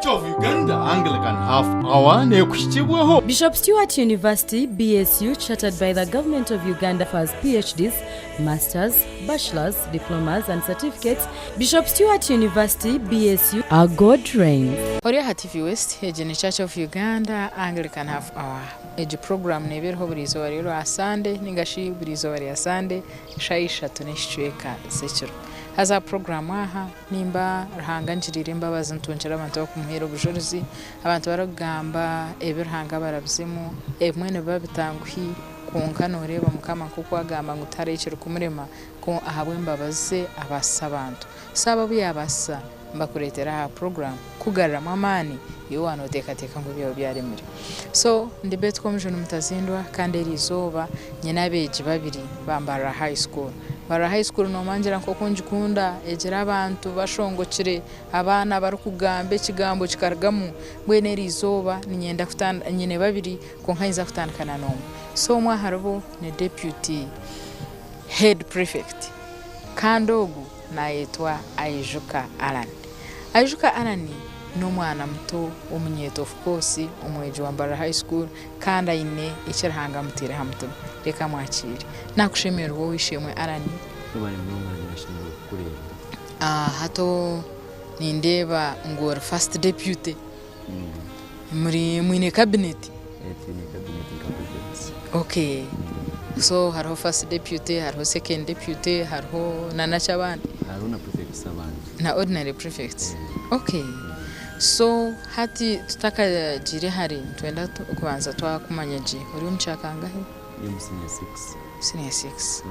Church of Uganda Anglican Half Hour nekushitibweho. Bishop Stewart University BSU, chartered by the government of Uganda, offers PhDs, masters, bachelors, diplomas and certificates. Bishop Stewart University BSU, our God reigns. Oriya TV West ejene Church of Uganda Anglican Half Hour eje program neberho burizo rero asande ningashi burizo bari asande shaisha tunishweka sekiro haza program aha nimba rahanganjirire imbabazi ntunjira abantu bakumuhero bujurizi abantu baragamba ebirhanga barabzimu emwene babitanguhi kunkano reba mukama kuko agamba ngutare ikiro kumurema ko ahabwe imbabazi abasabantu saba buyabasa mbakuretera ha program kugarra mamani yo wano teka ngo byo byaremire so ndibet commission mutazindwa kandi erizoba nyina beje babiri bambara high school bara high school no manjira nko kunjikunda ejera abantu bashongokire abana barukugambe kigambo kikargamu bwene erizoba ninyenda kutanda nyine babiri ko nkayiza kutandikana no so mwa harbo ne deputy head prefect kandogu na yetwa Ayijuka Alan. Ayijuka Alan no mwana muto umunyeto of course umweje wambara high school kanda ine ikirhanga mutire hamto reka mwakire nakushemera wowe wishemwe Alan bari mu nashimwe kureba hato nindeba ngor first deputy muri mwine cabinet okay so haro first deputy haro second deputy haro nana chabandi haro na prefect sabandi na ordinary prefect okay so hati tutaka jire hari twenda kubanza twakumanyaje uri umchakanga he yo senior 6 senior 6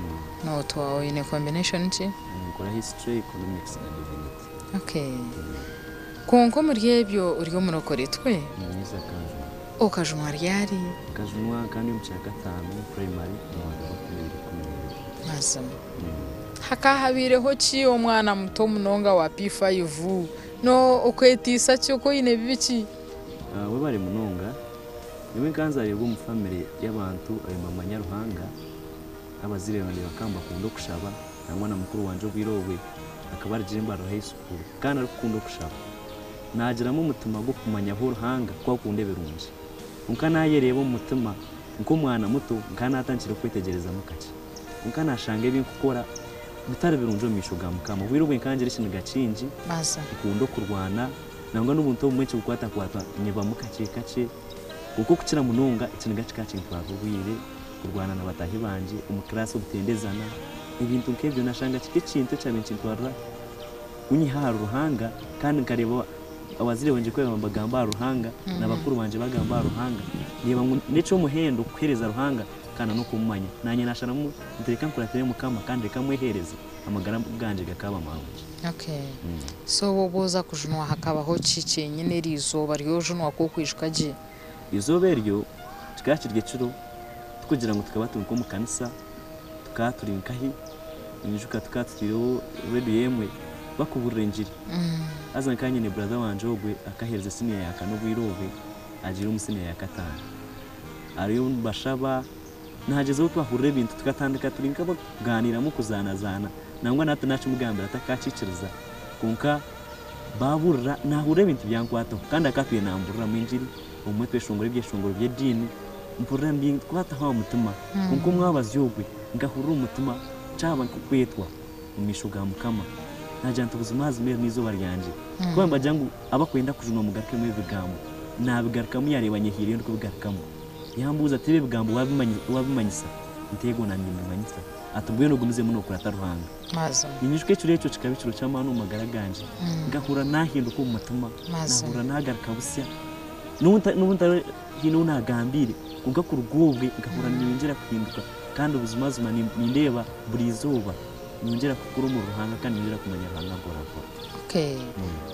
no to in a combination chi ngora history economics and divinity okay konko muri hebyo uri go murokore twe nyiza kanjo okajumwa ryari kajumwa kandi umchaka 5 primary Awesome. Hakahabireho ki omwana muto munonga wa P5 no okwetisa cyuko ine bibiki we bari munonga niwe kanza yego mu family y'abantu ayo mama Nyaruhanga abazire bandi bakamba kundo kushaba nangwana mukuru wanje bwirowe akaba ari jimbaro high school kana rukundo kushaba nagiramo umutima go kumanya ho ruhanga kwa kunde berunje unkana yerebo umutima nko mwana muto nkana atangire kwitegereza mukaki unkana shange binkukora bitare birunjo mishuga mukama wirowe kanje rishinga gacinji maza kundo kurwana nangwa n'ubuntu umwenche ukwata nyeba mukaki kace uko kucira munonga ikintu gaci kaci twavubwire kurwana na batahi banje umuklasi ubutendezana ibintu nkebyo nashanga kike kintu cyamenye ntwarra unyiharu ruhanga kandi nkareba abazire wanje kweba bagamba ruhanga nabakuru banje bagamba ruhanga niba neco muhendo kwereza ruhanga kana no kumanya nanye nashana mu ntereka nkuratere mukama kandi kamwehereza amagara bwanje gakaba manje okay so woboza kujunwa hakabaho cice nyine rizoba ryojunwa ko kwishukaje izoberyo tukakirye ciro tukugira ngo tukabatunko mu kanisa tukaturinkahi injuka tukatiro redu yemwe bakuburira injiri azan kanye ne brother wanje ogwe akahereza senior yaka no bwirobe agira umusenior ya katanu ariyo bashaba nahageze utwa hurre bintu tukatandika turinka baganira mu kuzanazana nangwa nato nacu mugambira atakaciciriza kunka baburra nahure bintu byankwato kandi akatuye namburra mwinjiri umutwe shungura byeshungura byedini mpurra mbi kwata ha umutima kunko mwabazyogwe ngahurra umutima caba kwetwa umishuga mukama najanta buzumazi mere nizo baryanje kwa mbajangu abakwenda kujunwa mugarke mu bigambo nabigarka mu yarebanye hiriyo ndiko bigarkamo yambuza tebe bigambo wabimanyisa ntego na ndimanyisa atubwe no gumize muno kurata ruhanga maza ninyishwe cyo kikabiciro cy'amano magaraganje ngahura nahinduka mu matuma nahura nagarka busya n'ubunta hino nagambire kuga kurugubwe ngahura ninjira kuhinduka kandi ubuzimazuma nindeba buri zuba ninjira kukuru mu ruhanga kandi ninjira kumenya ruhanga bora. Okay.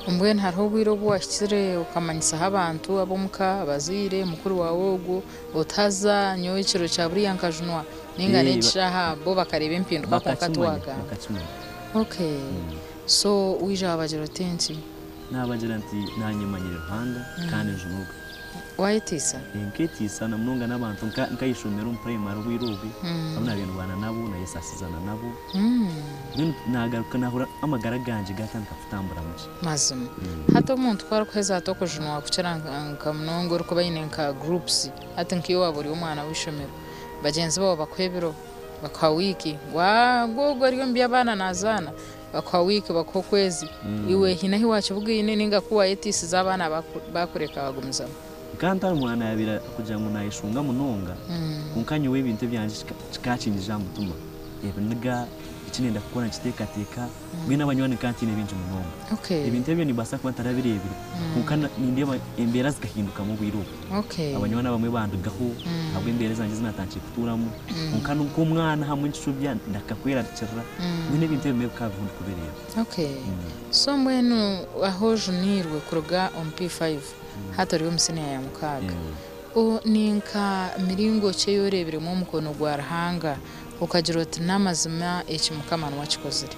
Umbwe ntariho bwirobo washyire ukamanyisa abantu abomuka abazire mukuru wawe ugu utaza nyowe ikiro cya buri yankajunwa ningane gishaha bo bakareba impinduka ko katwaga. Okay. So wije abagero tensi nabagira nti nanyemanyire ruhanga kandi njunuga wayitisa nketisa na munonga n'abantu nkayishomera primary wirubi abana bintu bana nabo na yesasizana nabo nagaruka nahura amagara ganje gatandika kutambura muci mazima hata umuntu kwarakweza hato kujunwa kuciranga munongo ruko bayine nka groups hata nkiyo waburi umwana wishomero bagenzi babo bakwebero bakwa wiki gogo ariyo mbi abana nazana bakwa wiki bakokwezi iwe hina hiwacu bwine ninga kuwa etisi z'abana bakureka bagumiza kanta umwana yabira kugira ngo nayishunga munonga kunkanyo w'ibintu byanje kikacinjije amutuma yebniga ikinenda gukora kitekateka mwe n'abanywana kantine binje munonga ibintu byo nibasa kuba tarabirebire kunkana nindeba embera zikahinduka mu bwiru abanywana bamwe bandugaho ahubwo imbere zanje zinatangiye kuturamo kunkana umwana hamwe n'icubya ndakakwera cyera mwe n'ibintu bimwe kavundi kubereye so mwenu aho junirwe kuruga on P5 hata riyo musine ya mukaga ninka miringo cye yorebere mu mukono gwa rahanga ukagira uti namazima ekimukamana wakikozire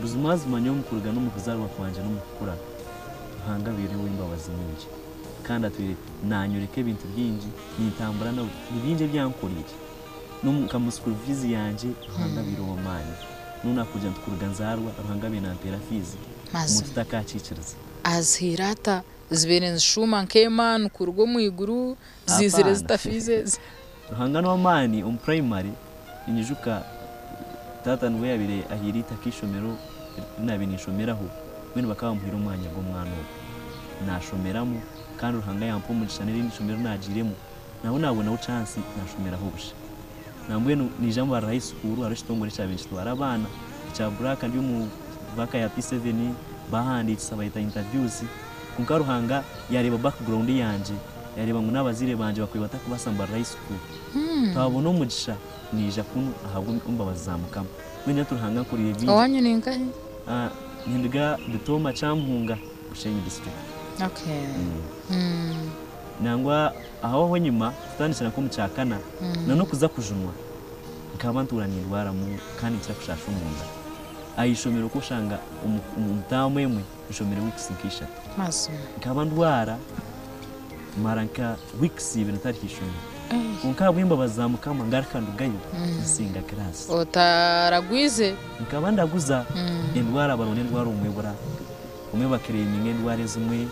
buzimazima nyo mukuruga no mukuzarwa kwanje no mukura hanga biri w'imbabazi nyingi kandi atwire nanyureke ibintu byinji nitambura na ibinje byankuriye no mukamusupervise yanje hanga biri w'amani nuna kuja ntukuruga nzarwa hanga bina mpera fizi mutakaciciriza azhirata zibene nshuma nkemana kurugo mu iguru zizire zitafize hanga no amani primary inyijuka tata nwe yabire ahirita kishomero nabinishomeraho bene bakaba muhira umwanya go mwana nashomeramo kandi ruhanga yampo mugisha n'irindi shomero najiremo naho nabona u chance nashomeraho busha nambwe ni jambo ara high school ari shitongore cyabinshi twara abana cya Buraka ndi mu baka ya P7 bahanditse abayita interviews kunkaruhanga yareba background yanje yareba ngo nabazire banje bakwibata kubasamba high school twabona umugisha nija kuno ahabwo umbabazi zamukama mwenya turuhanga kuri evi awanye ningahe nindiga Gitoma Cyampunga Bushenyi district nangwa aho ho nyuma tutandikira ko mucyakana nano kuza kujunwa nkabanturanye indwara mu kandi cyakushasha umuntu ayishomero ko shanga umutamwemwe ishomero weeks nkisha nkabandwara maranka weeks ibintu tarikishomero unkabwimba bazamukama ngarakandugayo nsinga class otaragwize nkabandaguza indwara barone indwara umwebura bakireye indwara zimwe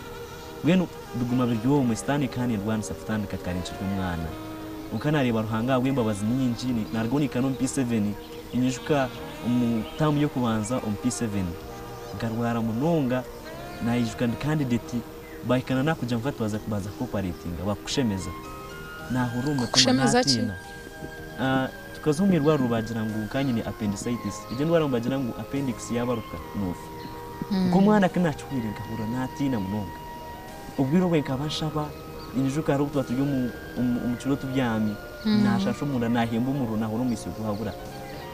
bwenu duguma biryo mu stani kandi indwara safutani kakarinchwe mwana ukanareba ruhanga bwimba bazinyinji nargonika no P7 inyijuka umutamu yo kubanza P7 ngarwara munonga nayijuka candidate bayikana nakuja mfata baza cooperating bakushemeza nahurume kushemeza tukazumirwa rubagira ngo kanye ni appendicitis ije ndwara mbagira ngo appendix yabaruka nufu uko mwana kanachwire ngahura natina munonga ubwiro bwe nkabashaba injuka ari utwa tujyo mu kiro tubyami nashasho munda nahemba umuro nahura mu isuku habura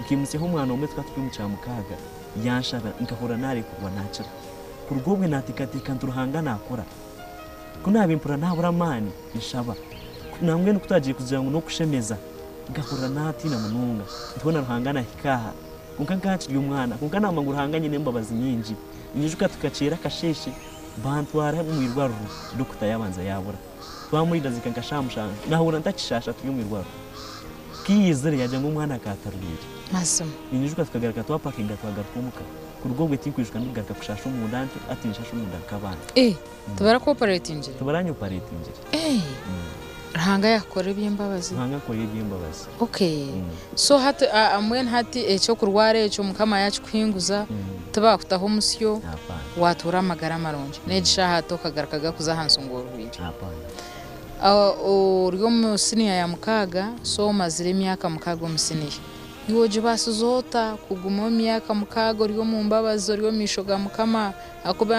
nkimuse ho mwana umwe twatwe mu cyamukaga yanshaba nkahura nari kuba nacira kurugobwe natikatika nturuhanga nakora kunabimpura nabura mani ishaba namwe nukutagiye kugira ngo no kushemeza ngahura natina mununga ntibona ruhangana hikaha kunkangaci y'umwana kunkana amaguru hanganye nembabazi nyinji injuka tukacera kasheshe bantwara mu irwaru dokita yabanza yabura twamurida zikankashamushanga nahura ntakishasha tuyumirwaru kiyizere yaje ngo umwana akatarurira masomo injuka tukagaraka twapakinga twagaruka kurugobwe tinkwishwa ndigaraka kushasha umundante atinshasha umundante kabana tubara cooperating tubaranye operating Rahanga yakore by'imbabazi Rahanga kore by'imbabazi so hata amwen hati ecyo kurware ecyo mukama yacu kwinguza tabakutaho umusyo watura amagara maronje negisha hato kagarakaga kuzahanso ngo rwije uryo musiniya ya mukaga so mazire myaka mukaga umusiniya yoje basuzota kuguma myaka mukaga uryo mu mbabazi uryo mishoga mukama akuba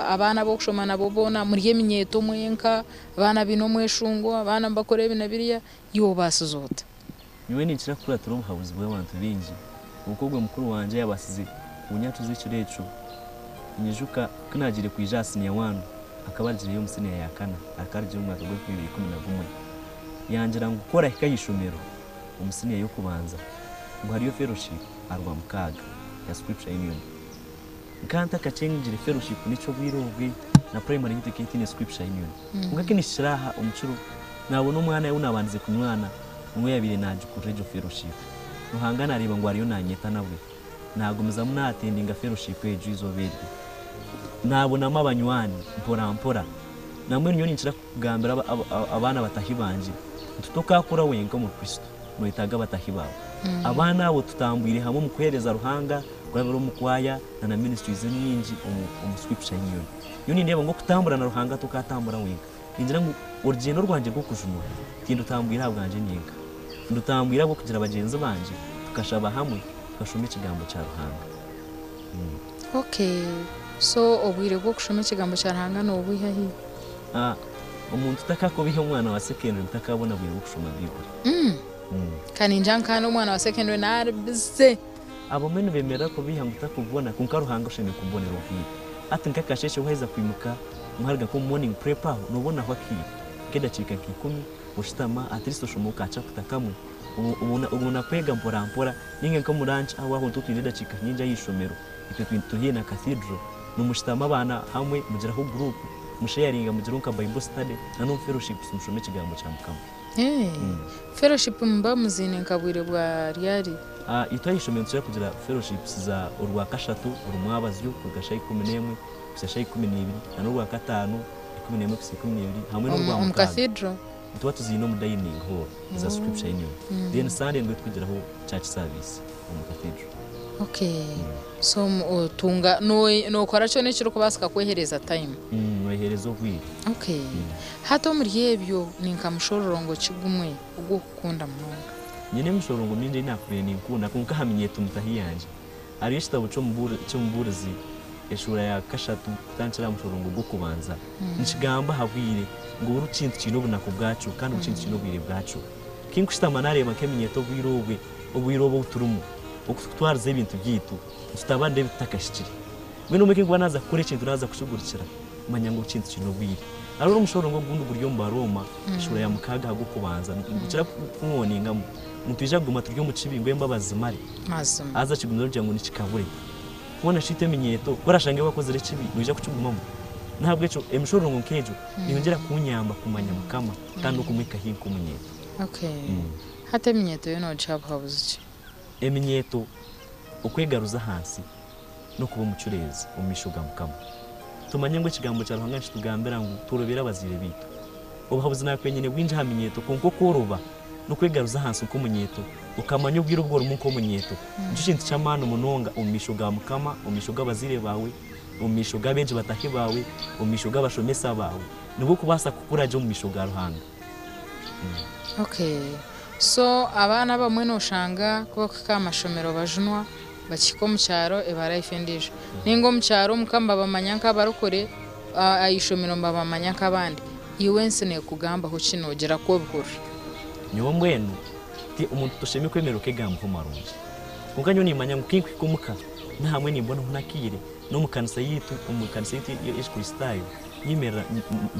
abana bo kushomana bobona muri yeminyeto mwenka abana bino mweshungo abana mbakore binabiriya yo basuzota niwe nikira kuri aturu habuzi bwe wantu bingi ukogwe mukuru wanje yabasize unyatu z'ikireco inyijuka kanagire kwijasi ni yawanu akabarije yo musine ya kana akarije umwaka gwe 2011 yangira ngukora ikayishomero umusine yo kubanza ngo hariyo fellowship arwa mukaga ya scripture union nkanta kacengire fellowship nico bwirobwe na primary education ni scripture union ngakini shiraha umucuru nabona umwana yawe nabanze ku mwana umwe yabire naje ku radio fellowship ruhangana ariba ngo ariyo nanyeta nawe nagomeza munatendinga fellowship ejo izobere nabonamo abanywani mpora namwe niyo ninshira kugambira abana batahibanje tutokakura wenga mu Kristo no itaga batahibaho abana abo tutambwire hamwe mu kwereza ruhanga rwabiro mu kwaya na ministries nyingi mu scripture union yoni ndeba ngo kutambura na ruhanga tukatambura wenga injira ngo urugendo rwanje rwo kujumura kindu tambwira bwanje nyinga ndutambwira bwo kugira abagenzi banje tukashaba hamwe tukashoma ikigambo cya ruhanga Okay, so obwire bwo kushoma ikigambo cya ruhanga no buhihi umuntu utakakobiha umwana wa secondary utakabona bwiye gushoma Bible kandi njankana umwana wa secondary narbize abo mene bemera ko biha mutakubona kunka ruhanga usheme kumbonera ubwiye ati nkakasheshe uheza kwimuka muharga ko morning prepare nubona hwaki keda chika kikumi ushitama at least ushomoka acha kutakamwe ubona kwega mpora ninge ko muranch aho tutwireda chika nyinja yishomero icyo tuhiye na cathedral numushitama abana hamwe mugiraho group musharinga mugirunka Bible study na no fellowship sumushome kigambo cya mukama fellowship mba muzine nkabwire bwa ryari itayishomero cyo kugira fellowships za urwa kashatu urumwabazyo kugashayi 11 kushayi 12 na n'urwa katanu 11 kushayi 12 hamwe n'urwa mu cathedral tuba tuzino mu dining hall za scripture union then Sunday ngo twigiraho church service mu cathedral. Okay, so tunga no kora cyo n'ikiro kubasika kwehereza time weherezo bwire. Okay, hato muri yebyo ninkamushororongo kigumwe ubwo kukunda munonga nyine mushorongo minde nakubye ninkunda kunka hamenyete mutahiyanje ari ishitabo cyo mburazi eshura ya kashatu tanchira mushorongo bwo kubanza nikigamba habwire ngo urucintu kino bunako bwacu kandi urucintu kino bwire bwacu kinkushitama nareba kemenyeto bwirobwe ubwirobo uturumu okutwarze ibintu byitu tutabande bitakashikiri bino umeke ngo naza kure ikintu naza kushugurikira manya ngo ucintu kino bwire ari umushorongo bwundu buryo mba Roma eshura ya mukaga hago kubanza gukira kumwoninga mutija guma turyo mu cibingo embabazi mari mazima aza kigumiro cyango nikikabure kubona shite menyeto barashange bakoze rekibi nuje kucugumamo ntabwo eco emishorongo nkejo niyongera kunyamba kumanya mukama kandi ukumwika hinko munyeto. Okay, hata menyeto yo no chapa habuzi eminyeto ukwegaruza hasi no kuba umucurezi umishuga mukama tumanye ngo ikigambo cya ruhanga kitugambira ngo turobera bazire bitu ubuhabuzi nakwenyene bwinje hamenyeto konko koroba no kwegaruza hasi uko munyeto ukamanya ubwira ubwo rumunko munyeto gishintu cy'amana munonga umishuga mukama umishuga bazire bawe umishuga benje batahi bawe umishuga bashomesa bawe nubwo kubasa kukuraje mu mishuga ruhanga. Okay, so abana bamwe no shanga kuba kakamashomero bajunwa bakiko mu cyaro ebarayifendije ningo mu cyaro mukamba bamanyanka barukore ayishomero babamanyanka abandi iwense ne kugamba ho kinogera ko bukuru nyo mbwenu ti umuntu tusheme kwemera ukegamba ho marungi kunganyo nimanya ngukinkumuka na hamwe nimbona hunakire no mukanisa yitu umukanisa yitu Yesu Kristayo yimera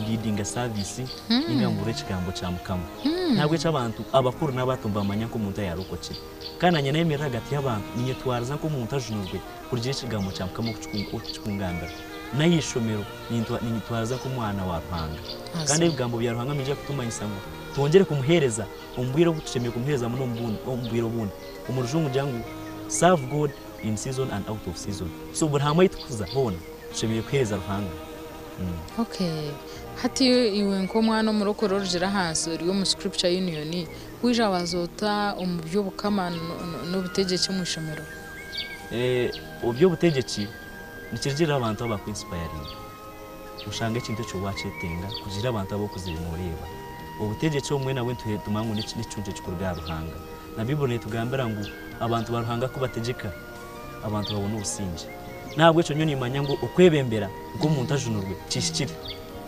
leading service ingambure kigambo cya mukama ntabwo cy'abantu abakuru n'abatumba amanya ko umuntu yarokoce kana nyene yemera hagati y'abantu ninye twaraza ko umuntu ajunurwe kurije kigambo cya mukama kucukungambira nayishomero ninye twaraza ko umwana wa ruhanga kandi ibigambo bya ruhanga mije kutuma isango tongere kumuhereza umbwiro gucemeye kumuhereza mu mbuno umbwiro bundi umurujungu jangu serve God in season and out of season so burhama yitukuza hona cemeye kweza ruhanga. Okay, hati iwe nko mwana murokoro rujira hansi uri mu scripture union wija bazota umubyo bukama no butegeke mu ishomero ubyo butegeki nikirgira abantu abakwiinspiring ushanga ikintu cyo wacetenga kugira abantu abo kuzirimureba ubutegeke umwe nawe tumangu n'icunje cy'ukurga ruhanga na Bible tugambira ngo abantu baruhanga ko bategeka abantu babona ubusinje ntabwo cyo nyoni manya ngo ukwebembera ngo umuntu ajunurwe cishikire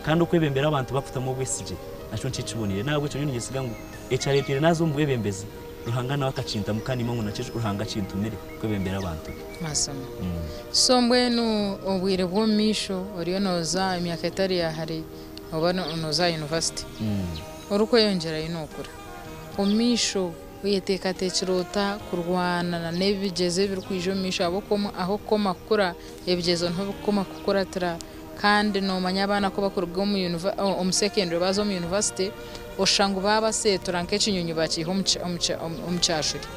kandi ukwebembera abantu bafata mu bwisije naco ncicibonire ntabwo cyo nyoni gisiga ngo ecaretire nazo mbwebembezi ruhanga nawe akacinta mukani mangu naco ruhanga cintumire kwebembera abantu masama so mbwenu ubwire bwo misho oriyo noza imyaka itari ya hari obana noza university uruko yongera inokura umisho uyeteka tekirota kurwana na nebigeze biri kwijo misha abo koma aho koma kura ebigezo nto koma kukora tra kandi no manya abana ko bakuruga mu secondary bazo mu university oshangu baba setura nkechinyunyu bachiho omchashuri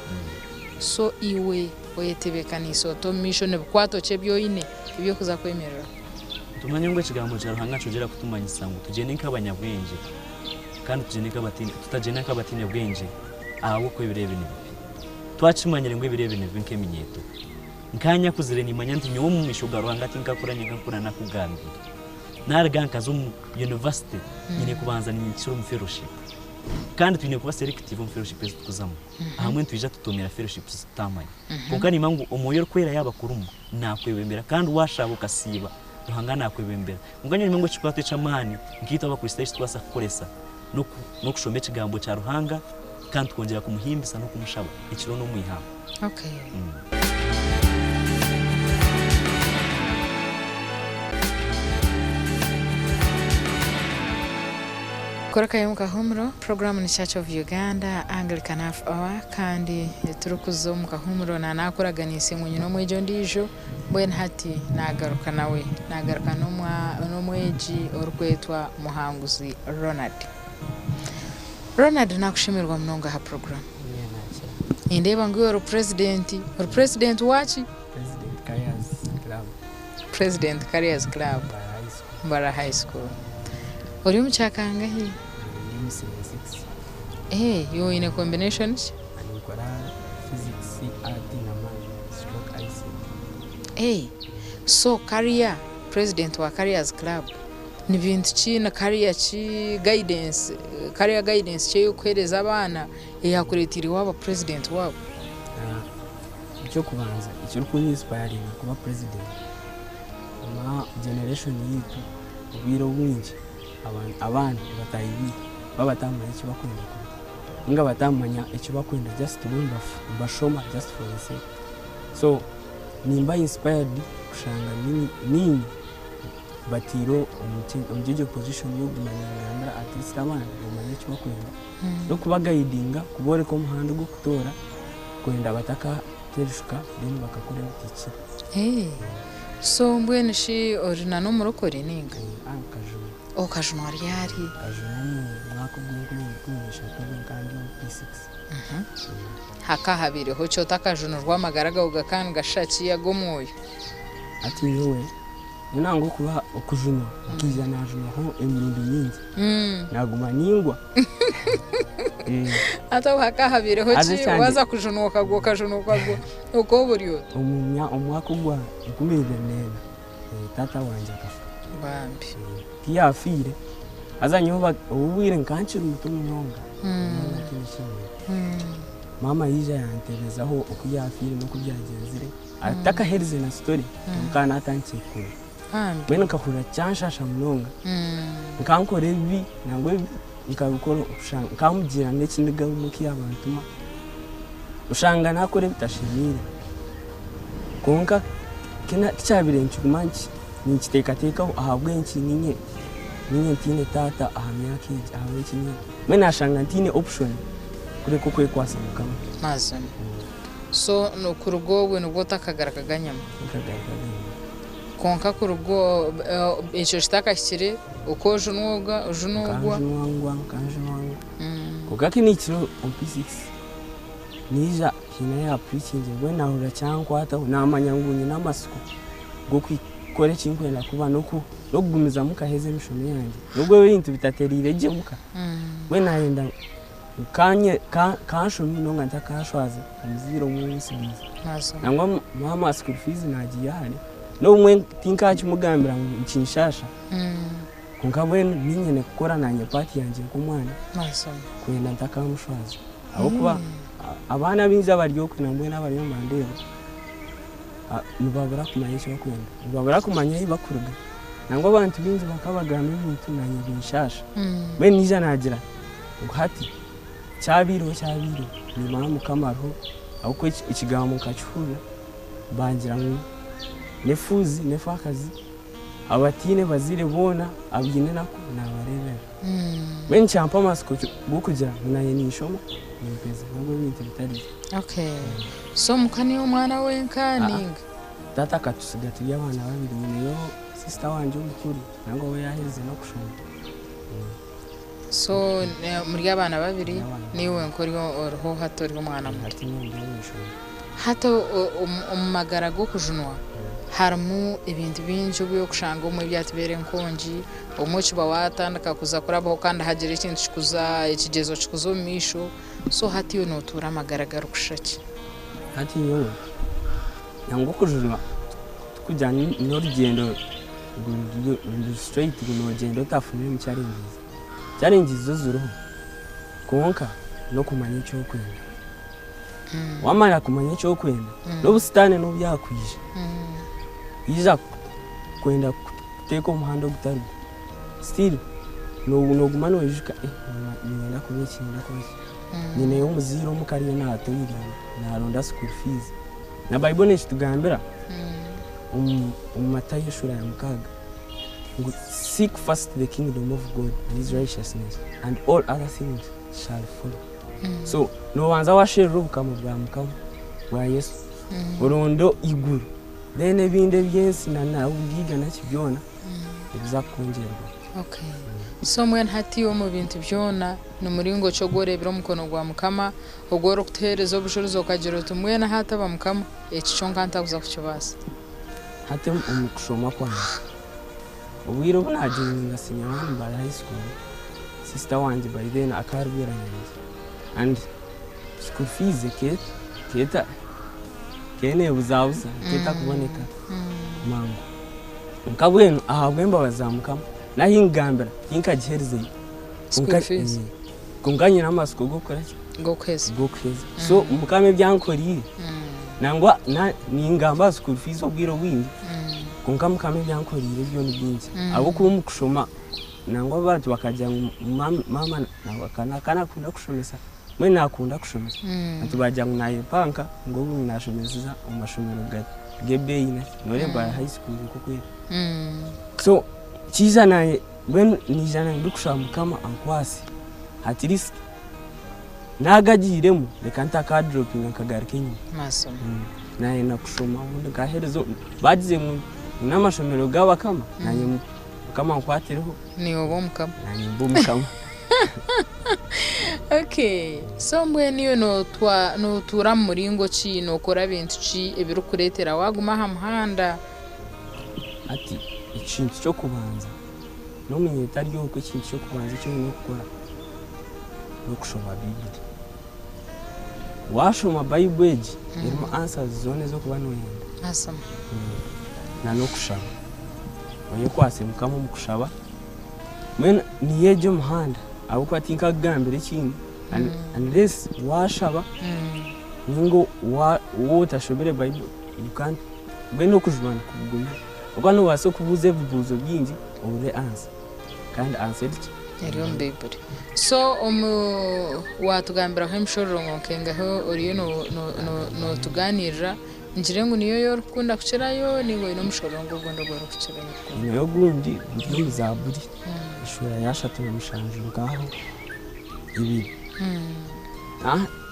so iwe oyetebekaniso otomisho nebukwato chebyoine ibyo kuza kwemerera tumanye ngo ikigambo cya ruhanga cugera kutumanyisa ngo tugene nk'abanyabwenge kandi tugene nk'abatini tutagene nk'abatini bwenge abo ko ibirebe ni twachimanyire ngo ibirebe ni nk'eminyeto nkanya kuzire ni manya ntinyo mu mishuga ruhanga tinkakuranye nkakura nakugambi naraganka zo mu university nyine kubanza ni ikiro mu fellowship kandi twine kuba selective mu fellowship tukuzamo hamwe twija tutomera fellowship zitamanye kuko ni mangu omoyo kwera yabakurumu nakwebembera kandi washabuka siba ruhanga nakwebembera nganye nimango chikwato chamani ngita aba ku stage twasa kukoresa no kushombe kigambo cya ruhanga kandi twongera kumuhimbisa no kumushaba ikiro no muyihamu okay Koraka yamuka humro program ni Church of Uganda Anglican Half Hour kandi turukuzo muka humro na nakuraganise mu nyino mwejo ndijo bwen hati nagaruka nawe nagaruka no mweji orkwetwa Muhanguzi Ronald nakushimirwa mnonga ha program indeba ngwe president wachi President Careers Club Mbara High School Uri mchakanga hii? You in a combination? Physics, art na math, IC. So career president wa Careers Club. Ni bintu ki na career guidance cyo kwereza abana yakuretiri waba president wabo. Icyo kubanza, icyo kuri inspire kuba president. Ma generation yitu ubiro bwinshi. Abantu batayibi babatamanya icyo bakwenda nga batamanya icyo bakwenda just to win bashoma just for the sake so nimba inspired kushanga nini batiro umujije position yo kumanyanga at least abana bamanya icyo bakwenda no kuba guidinga kubore ko muhanda go kutora kwenda bataka terishuka then bakakora iki so mbwene shi orina no murokore ninga Okajunwari yari mwako gw'ikumisha kandi P6 haka habire ho cyo takajuno rwamagaraga ugakanga gashaki yagomoyo ati yewe nango kuba okujuno kiza najuno ho emirundi nyingi naguma ningwa ata haka habire ho ci waza kujunuka gwo uko buriyo umwako gwa ikumire neza tata wanje akafa bambi kiyafire azanyoba ubwire nkancira umutumu nyonga mama yija yanterezaho okuyafire no kubyagenzire ataka herize na story mukana atancikura bene kakura cyanshasha munonga nkankore ibi nangwe nkabikora ushanga nkamugira n'ekindiga muki y'abantuma ushanga nakore bitashimire konka kina cyabirenze kumanki ni kitekateka ahabwe nkinye ntine tata ahamya kije ahabwe kinye mena shanga ntine option kure ko kwasa mukama mazo so no kurugobwe no gotakagaraganyama konka kurugo echo shitakashire uko junugwa kugaki ni kiro P6 niza hina ya preaching wena ura cyangwa ata namanyangunye namasuku go kore chinkwenda kuba no gumiza mukaheze mishono yanjye nubwo bintu bitaterire je muka wena yenda kanye kashomi no nganta kashwaza muziro munsi biza nangwa mama school fees nagiye hari no umwe tinkachi mugambira nkinshasha kunkabwe ninyene gukora nanye party yanje kumwana kwenda ntakamushwaza aho kuba abana binza baryo kunambwe n'abari mu mandero nubabura kumanya icyo bakwenda nubabura kumanya ibakuruga nangwa abantu binzi bakabagana ibintu nanye bishasha be nija nagira guhati cyabiro ni mama kamaro aho ko ikigambo kacura bangira ngo nefuzi nefakazi abatine bazire bona abyine nako nabarebera ben champa masko bukugira naye nishoma nimpeza nabwo bintu bitari okay so mukani umwana wenkaninga tata katusigatira abana babiri nyine yo sister wanje umukuru nango we yaheze no kushoma so muri abana babiri niwe nkoriho oroho hatori umwana muto ati nimba yishoma hato umumagara go kujunwa harimo ibintu binji byo kushanga umwe byatubere nkonji umuci bawatandaka kuza kurabaho kandi hagira ikintu kikuza ikigezo kikuzo misho so hati yo notura amagaragara kushaki ati yo nango kujunwa kujyana n'urugendo straight n'urugendo tafunye mu cyarengizo zuruho konka no kumanya icyo kwenda wamara kumanya icyo kwenda n'ubusitani n'ubyakwije iza kwenda kuteka umuhanda gutari still no gumano yishika nina kubikinda kwese nine yo muziro mukariye nato yiri naronda school fees na bible nishi tugambira Matayo shura ya mukaga ngo seek first the kingdom of God and his righteousness and all other things shall follow. So no wanza washero bukama bwa mukama bwa Yesu urundo iguru then ebinde byensi na ubiga nakibyona bizakongerwa. Okay. So mwen hati yo mu bintu byona no muringo cyo gorebera mukono gwa mukama ogoro kutereza obushobozi okagira tumwena hata ba mukama ekicho nkanta kuza kucyobasa hati umukushoma kwanjye ubwiro bunaginga sinyabandi mbara high school sister wanje by then akarubira nyanza and school fees kene buzabuza keta kuboneka mango nkabweno ahabwemba bazamukama nahingambira hinkagihereze school fees kunganye n'amasuko gukora gokweza so umukame byankoriye nangwa ningamba school fees obwiro bwindi kunkamukame byankorire byo nibinzi abo kuba mukushoma nangwa abantu bakajya mama nakana kunda kushomesa mwe nakunda kushomesa ati bajya naye panka ngo nashomeza umashomero gebeina noreba high school kuko so kiza naye when nijana ndukushamukama ankwasi at least nagagiremo reka ntaka dropping akagarika inyuma masomo naye nakushoma ubundi gaherezo bagize mu n'amashomero gabakama nanye kama nkwatireho ni obo mukama nanye mbumukama. Okay, so mwe niyo no tura muringo ki no kora bintu ki ebirukuretera waguma ha muhanda ati ikintu cyo kubanza no menyeta ryo ko ikintu cyo kubanza cyo no gukora no kushoma Bible washoma Bible irimo answers zone zo kuba noyenda asama na no kushaba oye kwasemuka mu kushaba mwen niyeje muhanda abo kwatinka gambire kintu unless washaba ningo utashobere Bible you can't beno kujwana kuguma ubwo waso kubuze bibuzo byingi ure answer kandi answer eriyo Bible so watugambira ko imshoro nkengaho uriyo no tuganirira njire ngo niyo yo rukunda kucerayo niwe ino mushoro ngo gondo goro kucerayo niyo gundi ndi zaburi ishura yashatu mushanje ngaho ibi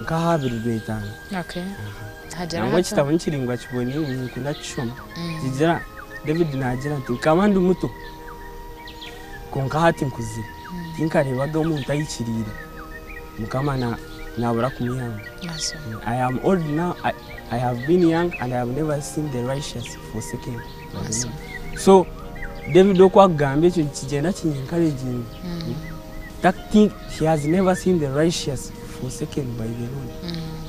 ngahabiri rwetanga okay hajara ngo kitabona kiringwa kiboni ukunda kishoma kigira David nagira ati kamandi muto konka hati nkuzi tinkarebaga umuntu ayikirire mukama nabura kumiyanga. I am old now. I have been young and I have never seen the righteous forsaken. So David okwagambe cyo kigenda kinyenkareginga that thing he has never seen the righteous forsaken by the Lord.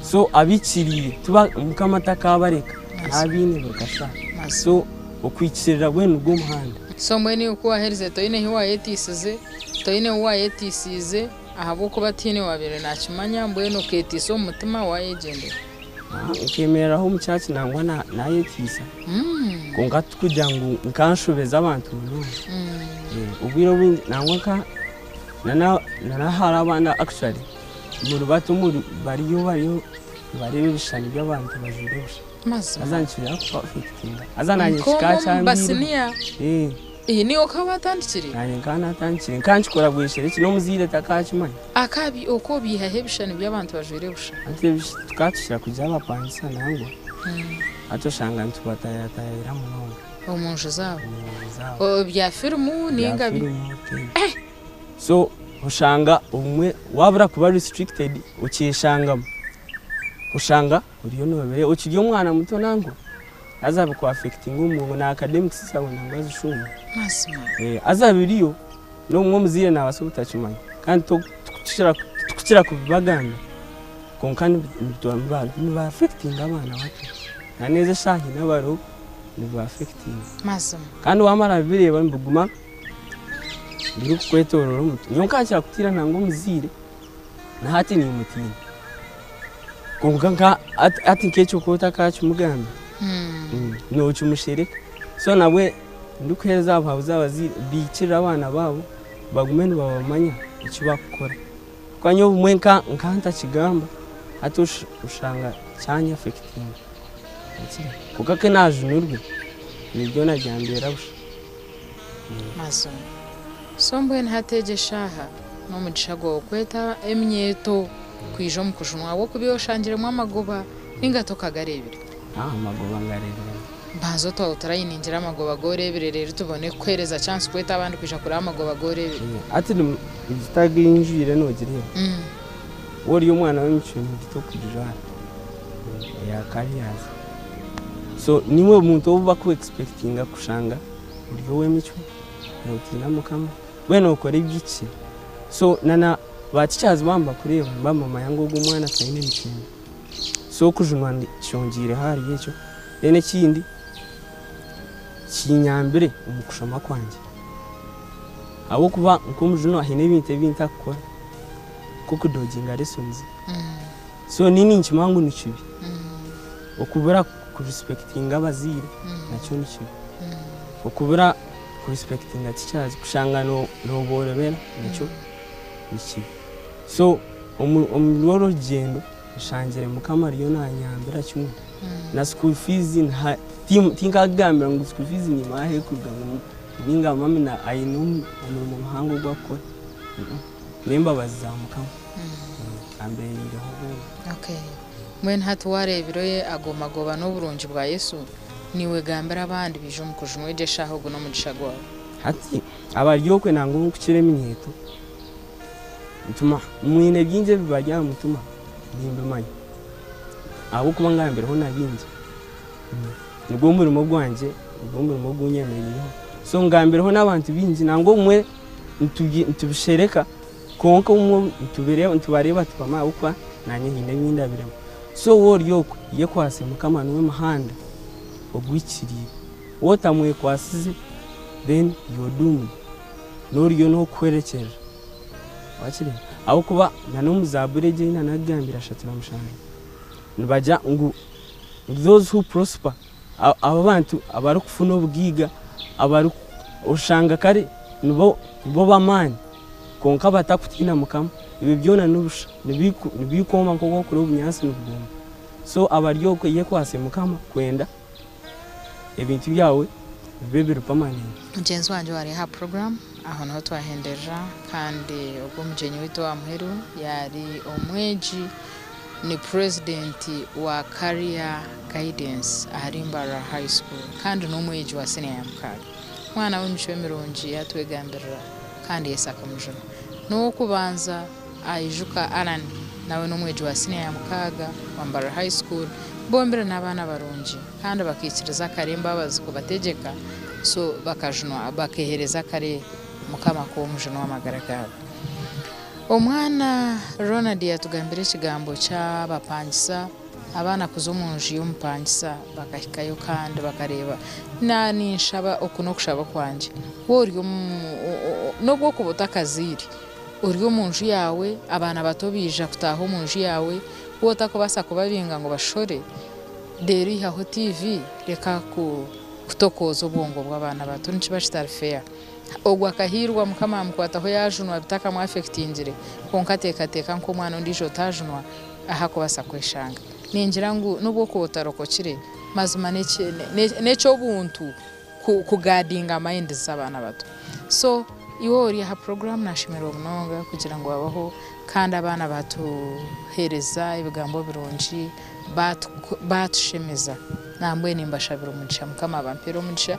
So abikirire tuba mukama takabareka abine bakasha so okwikirira bwenu bwo muhanda so mweni uko ahereze toine hiwa yetisize toine wa yetisize ahabo ko batine wabere nakimanya mbwenu ketiso mutima wa agende ukemera ho mucyaci nangwa na yetisa konga tukujya ngo nkanshobeza abantu ubwiro bindi nangwa ka na harabana actually muri bato muri bariyo bishani by'abantu bajurusha azanchira ko afite azananye kikacha basinia ni okabatandikire nanye kana atandikire kanchikora bwishere kino muzire takachimanya akabi uko bihahe bishani by'abantu bajure busha ate tukachira kujya bapansa nangwa ato shanga ntubatayira mu omunju zabo bya filmu ningabi so ushanga umwe wabura kuba restricted ukishangamo ushanga uriyo nobere ukiryo umwana muto nango azabe ko affecting umuntu na academics sawe nango azishuma masima azabiriyo no mwomuzire na basubutachimanya kandi tukira kubaganda konkani bitwambala ni ba affecting abana bato naneze shahi nabaro ni ba affecting masima kandi wamara bireba mbuguma biri kwetororo mutu nyonka kutira nango muzire na hati ni mutini konka ati nkecho kota kacu mugamba no cyumushereka so nawe ndukweza ababuza abazire bicira abana babo bagumene babamanya icyo bakora kwanyo mwenka nkanta kigamba atush ushanga cyanya affecting kuko ke najunurwe nibyo najyambera busha maso sombo ntategeshaha no mugishago kweta emyeto kwijo mukujunwa wo kubiyoshangiremo amagoba ingato kagarebire amagoba ngarebire bazo to utarayiningira amagoba gorebire rero tubone kwereza chance kweta abandi kwisha kuri amagoba gorebire ati zitaginjire nogiriye wori umwana w'imicino gito kujana ya kariyaza so nimwe umuntu uba ku expectinga kushanga uriyo w'imico rutina mukama bweno ukora ibyiki so nana batichazi bamba kureba mama yango gumwana kaine micino so kujunwa cyongire hari yecho ene kindi kinyambere umukushama kwanje abo kuba nkumjuno ahine bintu akora kuko doginga lessons so nini nchimangu ni chibi okubura ku respectinga abazire nacyo ni chibi okubura ku respectinga teachers kushangano no borebera nacyo ni chibi so omuloro gendo shangire mukamariyo na nyambira cyumwe na school fees na tinka gambira ngo school fees ni mahe kugamo ninga mami na ayinum mu muhango gwakora nemba bazamukamo ambe yireho okay mwen hatware biroye agomagoba no burungi bwa Yesu niwe gambira abandi bijo mukujunwe je shaho guno mugishagwa hati abaryokwe nango kukire minyeto mutuma mwine byinje bibajya mutuma nimbe manyi abo kuba ngambira ho nabinje nibwo murimo gwanje nibwo murimo gunyemereye so ngambira ho nabantu binji nango mwe ntubishereka konka umwe ntubareba tupama ukwa nanye hine bindabiremo so woryoko ye kwase mukama nuwe mahanda ogwikiriye wotamwe kwasize then you doom noriyo no kwerekera wakire aho kuba nanomuzabure ina nagambira shatira mushanga nibajya ngo those who prosper abantu abari kufuna ubwiga abari ushanga kare nibo bamani konka batakutina mukama ibi byona nubusha nibikoma nko kuri ubunyasi n'ubugomba so abaryoko ye kwase mukama kwenda ebintu byawe bebe rupamani mugenzi wanje wari ha program aho naho twahendeja kandi ubwo mugenyi wito wa muheru yari omweji ni president wa career guidance aharimbara high school kandi n'umweji wa senior ya Mukaga mwana w'imico mirongi yatwegambira kandi yesaka mujana no kubanza ayijuka Alan nawe n'umweji wa senior ya Mukaga wambara high school bombera n'abana barungi kandi bakikiriza karemba bazikubategeka so bakajunwa bakehereza kare mukama ko mujana w'amagaragara omwana Ronald yatugambira ikigambo cy'abapangisa abana kuzomunji y'umupangisa bakahikayo kandi bakareba nani nshaba okuno kushaba kwanje woriyo nobwo kubota kaziri uriyo munju yawe abana bato bija kutaho munju yawe wota ko basa kubabinga ngo bashore deri haho TV reka kutokoza ubwongo bw'abana bato nicibashitari fair ogwa kahirwa mukama mukwataho yajunwa bitaka mu affectingire konkateka nko mwana ndijo tajunwa aha ko basa kweshanga ningira ngo nubwo kubotarokokire mazuma neco buntu kugadinga mind z'abana bato so iwori ha program nashimira umunonga kugira ngo babaho kandi abana batuhereza ibigambo birungi batushemeza nambwe nimbashabira umugisha mukama abampera umugisha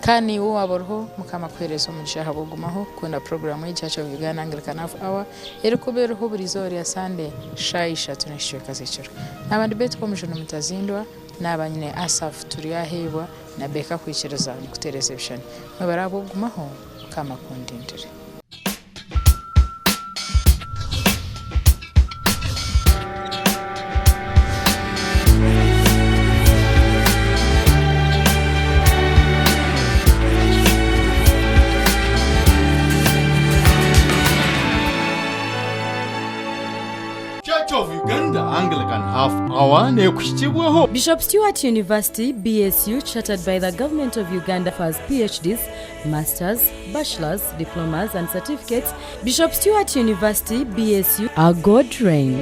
kandi wo aboroho mukama kwereza umugisha habogumaho kuna program ya Church of Uganda Anglican Half Hour eri kubereho buri zori ya Sunday shaisha tunashishwe ziciro n'abandi betu komishoni mutazindwa n'abanyine Asaf turiyahebwa na beka kwikiriza kutereza ibishani barabogumaho kama kundindire. Church of Uganda Anglican Half Hour nekushyikibwaho Bishop Stewart University BSU, chartered by the Government of Uganda, offers PhDs, Masters, Bachelors, Diplomas and Certificates. Bishop Stewart University BSU, our God reigns.